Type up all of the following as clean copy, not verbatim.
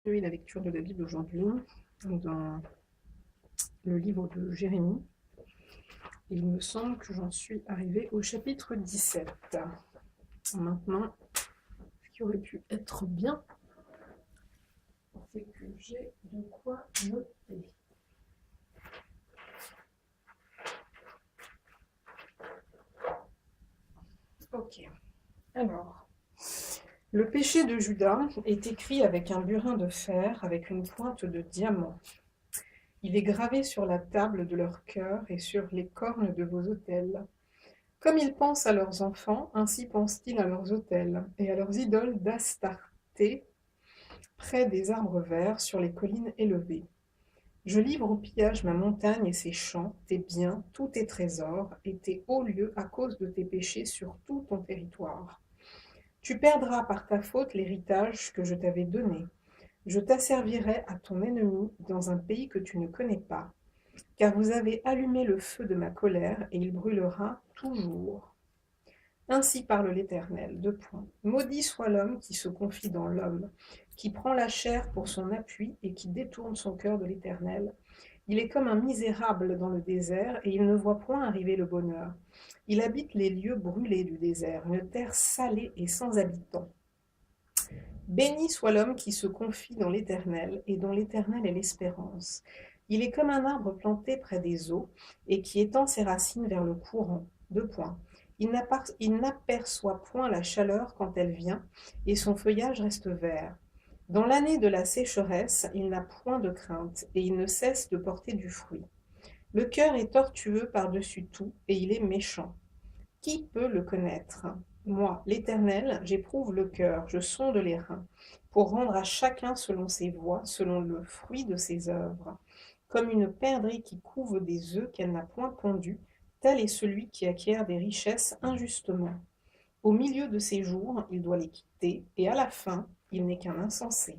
Oui, la lecture de la Bible aujourd'hui, dans le livre de Jérémie. Il me semble que j'en suis arrivée au chapitre 17. Maintenant, ce qui aurait pu être bien, c'est que j'ai de quoi noter. Ok, alors, le péché de Judas est écrit avec un burin de fer, avec une pointe de diamant. Il est gravé sur la table de leur cœur et sur les cornes de vos autels. Comme ils pensent à leurs enfants, ainsi pensent-ils à leurs autels, et à leurs idoles d'Astarté, près des arbres verts, sur les collines élevées. Je livre au pillage ma montagne et ses champs, tes biens, tous tes trésors, et tes hauts lieux à cause de tes péchés sur tout ton territoire. Tu perdras par ta faute l'héritage que je t'avais donné. Je t'asservirai à ton ennemi dans un pays que tu ne connais pas, car vous avez allumé le feu de ma colère, et il brûlera toujours. Ainsi parle l'Éternel. Deux points. Maudit soit l'homme qui se confie dans l'homme, qui prend la chair pour son appui et qui détourne son cœur de l'Éternel. Il est comme un misérable dans le désert et il ne voit point arriver le bonheur. Il habite les lieux brûlés du désert, une terre salée et sans habitants. Béni soit l'homme qui se confie dans l'Éternel et dont l'Éternel est l'espérance. Il est comme un arbre planté près des eaux et qui étend ses racines vers le courant. Deux points. Il n'aperçoit point la chaleur quand elle vient, et son feuillage reste vert. Dans l'année de la sécheresse, il n'a point de crainte, et il ne cesse de porter du fruit. Le cœur est tortueux par-dessus tout, et il est méchant. Qui peut le connaître? Moi, l'Éternel, j'éprouve le cœur, je sonde les reins, pour rendre à chacun selon ses voies, selon le fruit de ses œuvres. Comme une perdrix qui couve des œufs qu'elle n'a point pondus, tel est celui qui acquiert des richesses injustement. Au milieu de ses jours, il doit les quitter, et à la fin, il n'est qu'un insensé.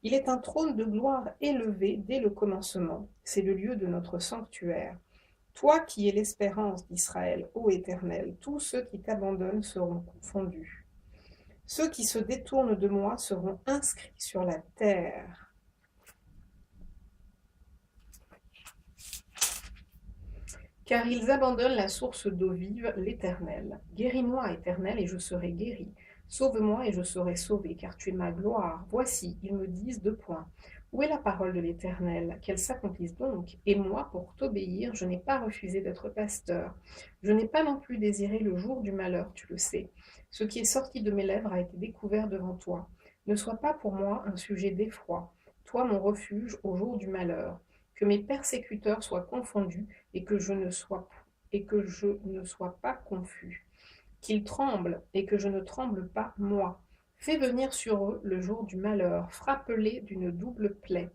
Il est un trône de gloire élevé dès le commencement, c'est le lieu de notre sanctuaire. Toi qui es l'espérance d'Israël, ô Éternel, tous ceux qui t'abandonnent seront confondus. Ceux qui se détournent de moi seront inscrits sur la terre. Car ils abandonnent la source d'eau vive, l'Éternel. Guéris-moi, Éternel, et je serai guéri. Sauve-moi et je serai sauvé, car tu es ma gloire. Voici, ils me disent deux points. Où est la parole de l'Éternel? Qu'elle s'accomplisse donc. Et moi, pour t'obéir, je n'ai pas refusé d'être pasteur. Je n'ai pas non plus désiré le jour du malheur, tu le sais. Ce qui est sorti de mes lèvres a été découvert devant toi. Ne sois pas pour moi un sujet d'effroi, toi mon refuge au jour du malheur. Que mes persécuteurs soient confondus et que je ne sois pas confus. Qu'ils tremblent et que je ne tremble pas moi. Fais venir sur eux le jour du malheur, frappe-les d'une double plaie.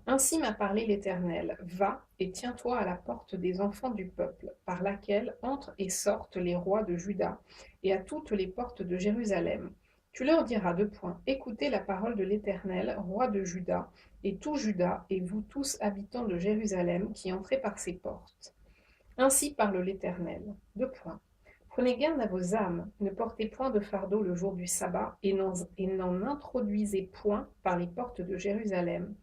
Ainsi m'a parlé l'Éternel. Va et tiens-toi à la porte des enfants du peuple, par laquelle entrent et sortent les rois de Juda, et à toutes les portes de Jérusalem. Tu leur diras deux points. Écoutez la parole de l'Éternel, roi de Juda, et tout Juda, et vous tous habitants de Jérusalem, qui entrez par ses portes. Ainsi parle l'Éternel. Deux points. Prenez garde à vos âmes, ne portez point de fardeau le jour du sabbat, et n'en introduisez point par les portes de Jérusalem.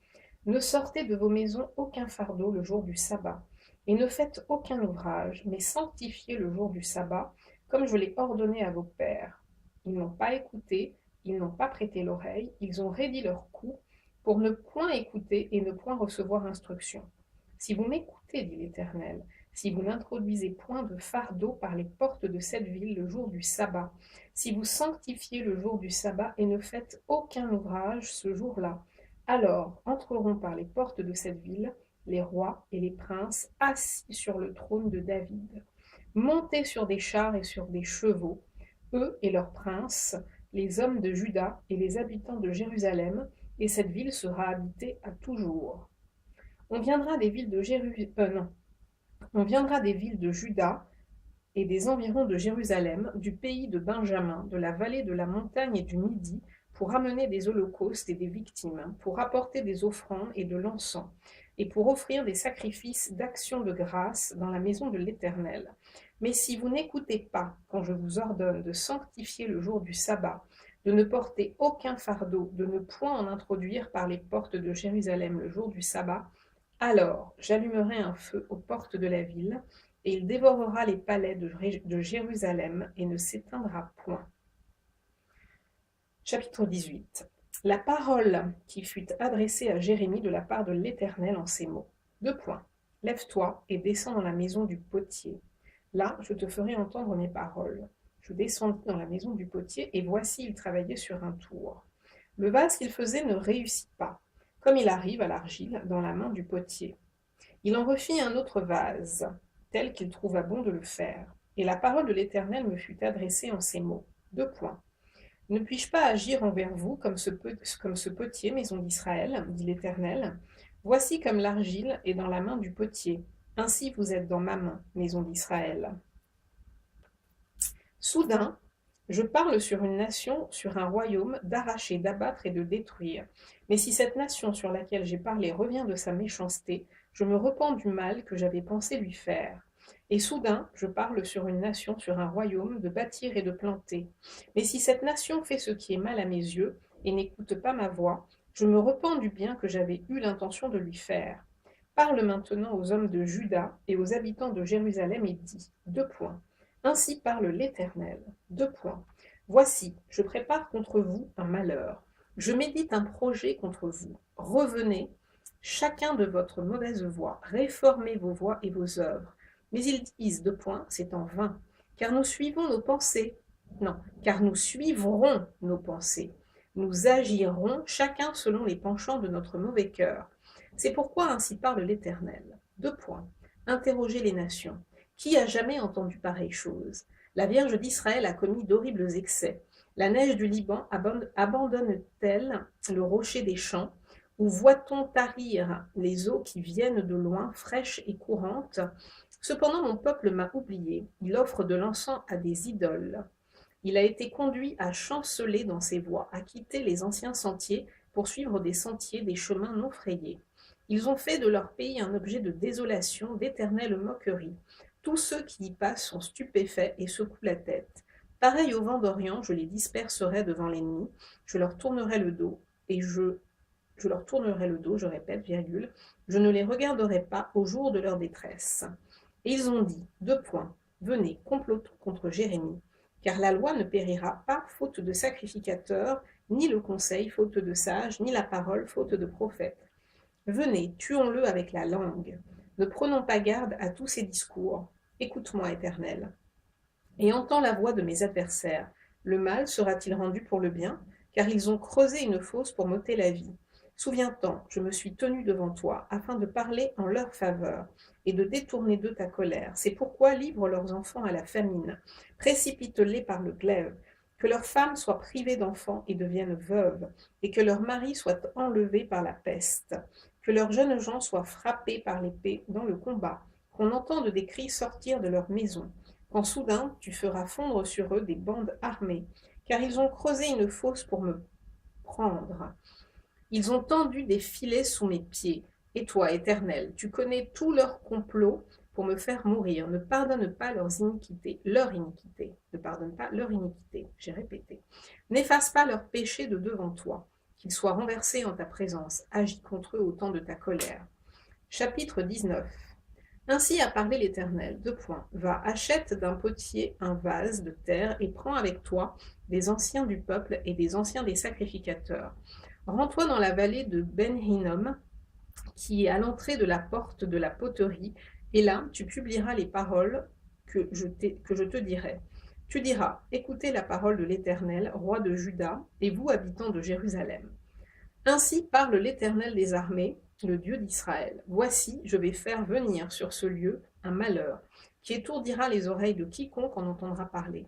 Ne sortez de vos maisons aucun fardeau le jour du sabbat, et ne faites aucun ouvrage, mais sanctifiez le jour du sabbat, comme je l'ai ordonné à vos pères. Ils n'ont pas écouté, ils n'ont pas prêté l'oreille, ils ont raidi leur cou, pour ne point écouter et ne point recevoir instruction. Si vous m'écoutez, dit l'Éternel, si vous n'introduisez point de fardeau par les portes de cette ville le jour du sabbat, si vous sanctifiez le jour du sabbat et ne faites aucun ouvrage ce jour-là, alors entreront par les portes de cette ville les rois et les princes assis sur le trône de David, montés sur des chars et sur des chevaux, eux et leurs princes, les hommes de Juda et les habitants de Jérusalem, et cette ville sera habitée à toujours. On viendra des villes de On viendra des villes de Juda et des environs de Jérusalem, du pays de Benjamin, de la vallée de la montagne et du Midi, pour amener des holocaustes et des victimes, pour apporter des offrandes et de l'encens, et pour offrir des sacrifices d'action de grâce dans la maison de l'Éternel. Mais si vous n'écoutez pas, quand je vous ordonne de sanctifier le jour du sabbat, de ne porter aucun fardeau, de ne point en introduire par les portes de Jérusalem le jour du sabbat, alors j'allumerai un feu aux portes de la ville, et il dévorera les palais de Jérusalem et ne s'éteindra point. Chapitre 18. La parole qui fut adressée à Jérémie de la part de l'Éternel en ces mots. Deux points. Lève-toi et descends dans la maison du potier. Là, je te ferai entendre mes paroles. Je descendis dans la maison du potier, et voici, il travaillait sur un tour. Le vase qu'il faisait ne réussit pas, comme il arrive à l'argile dans la main du potier. Il en refit un autre vase, tel qu'il trouva bon de le faire. Et la parole de l'Éternel me fut adressée en ces mots. Deux points. Ne puis-je pas agir envers vous comme ce potier, maison d'Israël, dit l'Éternel? Voici comme l'argile est dans la main du potier. Ainsi vous êtes dans ma main, maison d'Israël. Soudain, je parle sur une nation, sur un royaume, d'arracher, d'abattre et de détruire. Mais si cette nation sur laquelle j'ai parlé revient de sa méchanceté, je me repens du mal que j'avais pensé lui faire. Et soudain, je parle sur une nation, sur un royaume, de bâtir et de planter. Mais si cette nation fait ce qui est mal à mes yeux, et n'écoute pas ma voix, je me repens du bien que j'avais eu l'intention de lui faire. Parle maintenant aux hommes de Juda et aux habitants de Jérusalem et dis, deux points. Ainsi parle l'Éternel, deux points. Voici, je prépare contre vous un malheur. Je médite un projet contre vous. Revenez, chacun de votre mauvaise voie, réformez vos voies et vos œuvres. Mais ils disent, deux points, c'est en vain, car nous suivons nos pensées. Non, car nous suivrons nos pensées. Nous agirons chacun selon les penchants de notre mauvais cœur. C'est pourquoi ainsi parle l'Éternel. Deux points. Interrogez les nations. Qui a jamais entendu pareille chose? La Vierge d'Israël a commis d'horribles excès. La neige du Liban abandonne-t-elle le rocher des champs? Où voit-on tarir les eaux qui viennent de loin, fraîches et courantes? Cependant mon peuple m'a oublié, il offre de l'encens à des idoles. Il a été conduit à chanceler dans ses voies, à quitter les anciens sentiers pour suivre des sentiers, des chemins non frayés. Ils ont fait de leur pays un objet de désolation, d'éternelle moquerie. Tous ceux qui y passent sont stupéfaits et secouent la tête. Pareil au vent d'Orient, je les disperserai devant l'ennemi, je leur tournerai le dos, et je leur tournerai le dos, je répète, virgule, je ne les regarderai pas au jour de leur détresse. Et ils ont dit, deux points, venez, complotons contre Jérémie, car la loi ne périra pas faute de sacrificateurs, ni le conseil faute de sages, ni la parole faute de prophètes. Venez, tuons-le avec la langue. Ne prenons pas garde à tous ces discours. Écoute-moi, Éternel. Et entends la voix de mes adversaires. Le mal sera-t-il rendu pour le bien? Car ils ont creusé une fosse pour m'ôter la vie. Souviens-t'en, je me suis tenu devant toi, afin de parler en leur faveur, et de détourner d'eux ta colère. C'est pourquoi livre leurs enfants à la famine, précipite-les par le glaive, que leurs femmes soient privées d'enfants et deviennent veuves, et que leurs maris soient enlevés par la peste, que leurs jeunes gens soient frappés par l'épée dans le combat, qu'on entende des cris sortir de leurs maisons, quand soudain tu feras fondre sur eux des bandes armées, car ils ont creusé une fosse pour me prendre. Ils ont tendu des filets sous mes pieds. Et toi, Éternel, tu connais tous leurs complots pour me faire mourir. Ne pardonne pas leurs iniquités, leur iniquité. Ne pardonne pas leur iniquité, j'ai répété. N'efface pas leurs péchés de devant toi, qu'ils soient renversés en ta présence. Agis contre eux au temps de ta colère. Chapitre 19. Ainsi a parlé l'Éternel. Deux points. Va, achète d'un potier un vase de terre et prends avec toi des anciens du peuple et des anciens des sacrificateurs. Rends-toi dans la vallée de Ben-Hinnom, qui est à l'entrée de la porte de la poterie, et là tu publieras les paroles que je te dirai. Tu diras, écoutez la parole de l'Éternel, roi de Juda, et vous, habitants de Jérusalem. Ainsi parle l'Éternel des armées, le Dieu d'Israël. Voici, je vais faire venir sur ce lieu un malheur, qui étourdira les oreilles de quiconque en entendra parler.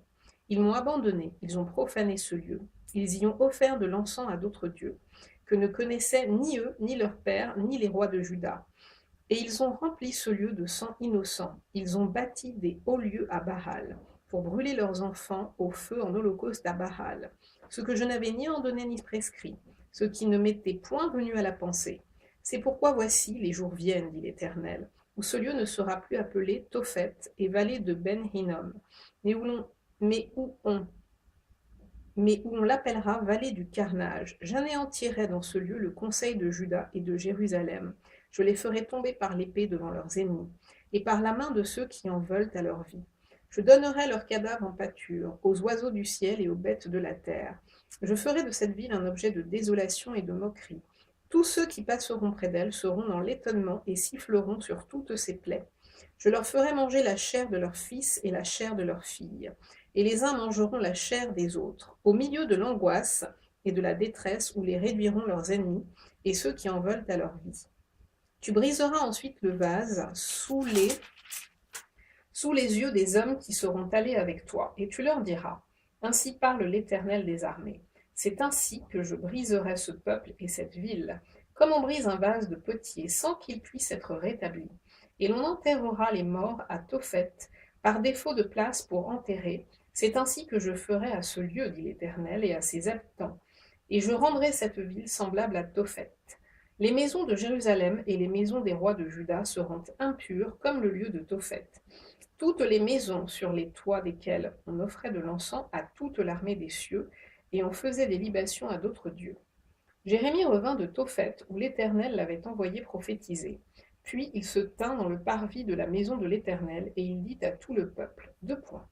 Ils m'ont abandonné, ils ont profané ce lieu. Ils y ont offert de l'encens à d'autres dieux, que ne connaissaient ni eux, ni leurs pères, ni les rois de Juda. Et ils ont rempli ce lieu de sang innocent. Ils ont bâti des hauts lieux à Baal, pour brûler leurs enfants au feu en holocauste à Baal, ce que je n'avais ni ordonné ni prescrit, ce qui ne m'était point venu à la pensée. C'est pourquoi voici, les jours viennent, dit l'Éternel, où ce lieu ne sera plus appelé Tophet et vallée de Ben-Hinnom, mais où on mais où on l'appellera vallée du carnage. J'anéantirai dans ce lieu le conseil de Juda et de Jérusalem. Je les ferai tomber par l'épée devant leurs ennemis, et par la main de ceux qui en veulent à leur vie. Je donnerai leurs cadavres en pâture, aux oiseaux du ciel et aux bêtes de la terre. Je ferai de cette ville un objet de désolation et de moquerie. Tous ceux qui passeront près d'elle seront dans l'étonnement et siffleront sur toutes ses plaies. Je leur ferai manger la chair de leurs fils et la chair de leurs filles, et les uns mangeront la chair des autres, au milieu de l'angoisse et de la détresse où les réduiront leurs ennemis et ceux qui en veulent à leur vie. Tu briseras ensuite le vase sous les yeux des hommes qui seront allés avec toi, et tu leur diras, ainsi parle l'Éternel des armées. C'est ainsi que je briserai ce peuple et cette ville, comme on brise un vase de potier, sans qu'il puisse être rétabli. Et l'on enterrera les morts à Tophet, par défaut de place pour enterrer. C'est ainsi que je ferai à ce lieu, dit l'Éternel, et à ses habitants. Et je rendrai cette ville semblable à Tophet. Les maisons de Jérusalem et les maisons des rois de Juda seront impures comme le lieu de Tophet. Toutes les maisons sur les toits desquelles on offrait de l'encens à toute l'armée des cieux, et on faisait des libations à d'autres dieux. Jérémie revint de Tophet, où l'Éternel l'avait envoyé prophétiser. Puis il se tint dans le parvis de la maison de l'Éternel, et il dit à tout le peuple, 2 points.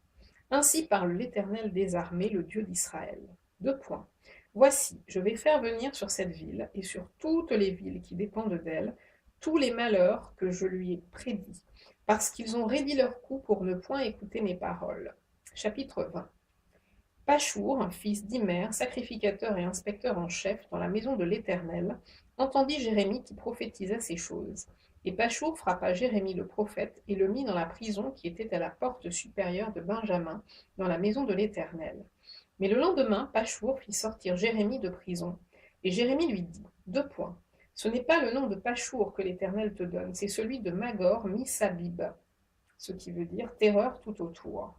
Ainsi parle l'Éternel des armées, le Dieu d'Israël. 2 points. Voici, je vais faire venir sur cette ville, et sur toutes les villes qui dépendent d'elle, tous les malheurs que je lui ai prédits, parce qu'ils ont raidi leur cou pour ne point écouter mes paroles. Chapitre 20. Pachour, fils d'Imer, sacrificateur et inspecteur en chef dans la maison de l'Éternel, entendit Jérémie qui prophétisait ces choses. Et Pachour frappa Jérémie le prophète et le mit dans la prison qui était à la porte supérieure de Benjamin, dans la maison de l'Éternel. Mais le lendemain, Pachour fit sortir Jérémie de prison, et Jérémie lui dit, 2 points. Ce n'est pas le nom de Pachour que l'Éternel te donne, c'est celui de Magor Missabib, ce qui veut dire terreur tout autour.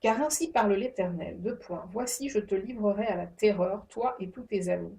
Car ainsi parle l'Éternel, 2 points. Voici, je te livrerai à la terreur, toi et tous tes amis.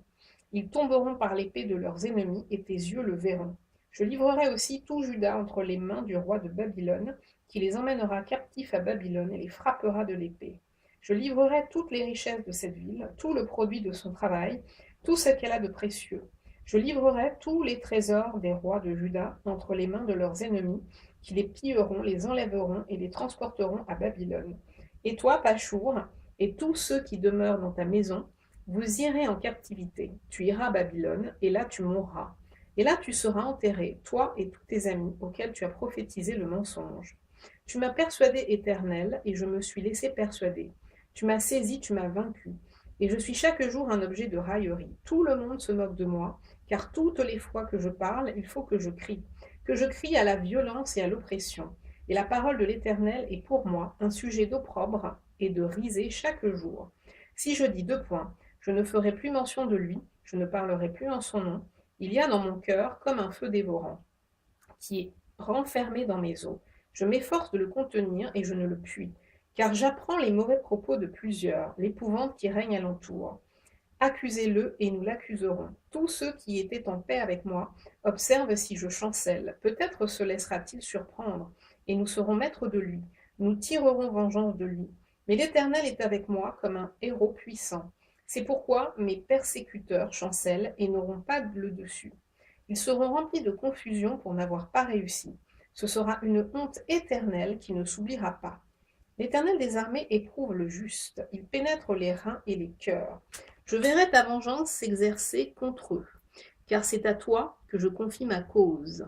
Ils tomberont par l'épée de leurs ennemis, et tes yeux le verront. Je livrerai aussi tout Juda entre les mains du roi de Babylone, qui les emmènera captifs à Babylone et les frappera de l'épée. Je livrerai toutes les richesses de cette ville, tout le produit de son travail, tout ce qu'elle a de précieux. Je livrerai tous les trésors des rois de Juda entre les mains de leurs ennemis, qui les pilleront, les enlèveront et les transporteront à Babylone. Et toi, Pachour, et tous ceux qui demeurent dans ta maison, vous irez en captivité. Tu iras à Babylone, et là tu mourras. Et là tu seras enterré, toi et tous tes amis, auxquels tu as prophétisé le mensonge. Tu m'as persuadé éternel, et je me suis laissé persuader. Tu m'as saisi, tu m'as vaincu. Et je suis chaque jour un objet de raillerie. Tout le monde se moque de moi, car toutes les fois que je parle, il faut que je crie à la violence et à l'oppression. Et la parole de l'Éternel est pour moi un sujet d'opprobre et de risée chaque jour. Si je dis 2 points, je ne ferai plus mention de lui, je ne parlerai plus en son nom. Il y a dans mon cœur comme un feu dévorant, qui est renfermé dans mes os. Je m'efforce de le contenir et je ne le puis, car j'apprends les mauvais propos de plusieurs, l'épouvante qui règne alentour. Accusez-le et nous l'accuserons. Tous ceux qui étaient en paix avec moi observent si je chancelle. Peut-être se laissera-t-il surprendre, et nous serons maîtres de lui. Nous tirerons vengeance de lui. Mais l'Éternel est avec moi comme un héros puissant. C'est pourquoi mes persécuteurs chancellent et n'auront pas le dessus. Ils seront remplis de confusion pour n'avoir pas réussi. Ce sera une honte éternelle qui ne s'oubliera pas. L'Éternel des armées éprouve le juste. Il pénètre les reins et les cœurs. Je verrai ta vengeance s'exercer contre eux, car c'est à toi que je confie ma cause.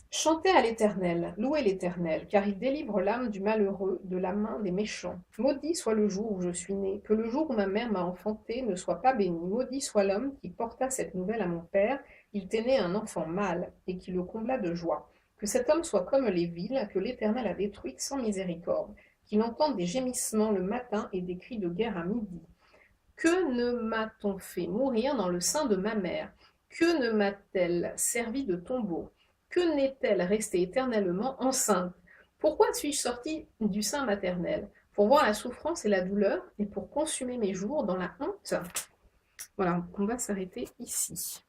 Chantez à l'Éternel, louez l'Éternel, car il délivre l'âme du malheureux de la main des méchants. Maudit soit le jour où je suis né, que le jour où ma mère m'a enfanté ne soit pas béni. Maudit soit l'homme qui porta cette nouvelle à mon père, il tenait un enfant mâle, et qui le combla de joie. Que cet homme soit comme les villes que l'Éternel a détruites sans miséricorde, qu'il entende des gémissements le matin et des cris de guerre à midi. Que ne m'a-t-on fait mourir dans le sein de ma mère? Que ne m'a-t-elle servi de tombeau? Que n'est-elle restée éternellement enceinte? Pourquoi suis-je sortie du sein maternel? Pour voir la souffrance et la douleur, et pour consumer mes jours dans la honte? Voilà, on va s'arrêter ici.